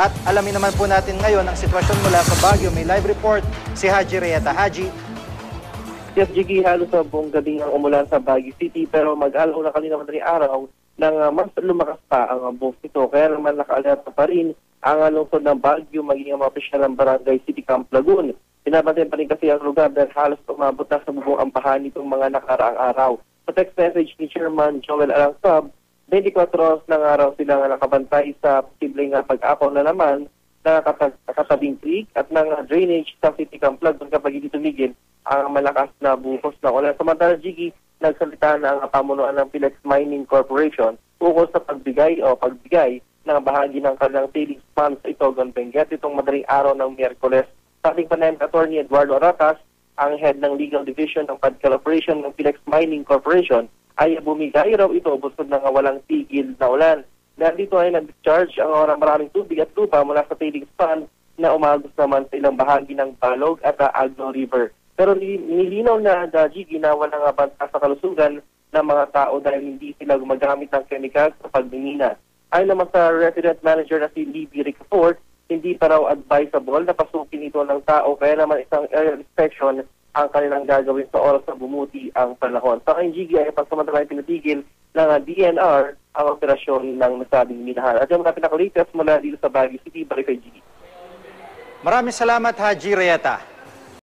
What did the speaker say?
At alamin naman po natin ngayon ang sitwasyon mula sa Baguio. May live report si Haji Rieta. Haji. Yes, Jiggy, halos sa buong gabi ang umulan sa Baguio City pero mag-alaw na kanina madaling araw nang mas lumakas pa ang buhos nito. Kaya naman naka-alerta pa rin ang lungsod ng Baguio maging ang mga opisyal ng Barangay City Camp Lagoon. Pinabantayan pa rin kasi ang lugar dahil halos umabot na sa bubong ang baha nitong mga nakaraang araw. Sa text message ni Chairman Joel Alangsab, 24 oras ng araw sila nakabantay sa posibleng pag-apaw na naman na katabing creek at ng drainage sa City Camp Lagoon kapag hindi tumigil ang malakas na buhos na ulan. Samantala, Jiggy, nagsalita na ang pamunuan ng Philex Mining Corporation ukol sa pagbigay ng bahagi ng kanilang tailings pond sa Itogon, Benguet itong madaling araw ng Miyerkules. Sa ating panayam Attorney Eduardo Aratas, ang head ng Legal Division ng Padcal Operation ng Philex Mining Corporation, ay bumigay raw ito busod ng walang tigil na ulan. Dahil dito ay nag-discharge ang maraming tubig at lupa mula sa tailings pond na umagos naman sa ilang bahagi ng Balog at Agno River. Pero nilinaw na Jiggy na walang banta sa kalusugan ng mga tao dahil hindi sila gumagamit ng chemical sa pagmimina. Ayon naman sa resident manager na si Libby Ricafort, hindi pa raw advisable na pasukin ito ng tao kaya naman isang air inspection ang kanilang gagawin sa oras na bumuti ang panahon. Sa aking Jiggy ay pagsamantalang pinatigil ng DNR ang operasyon ng nasabing minahan. At yung mga pinakalitas mula dito sa Baguio City, balik kay Jiggy. Maraming salamat, Haji Rieta.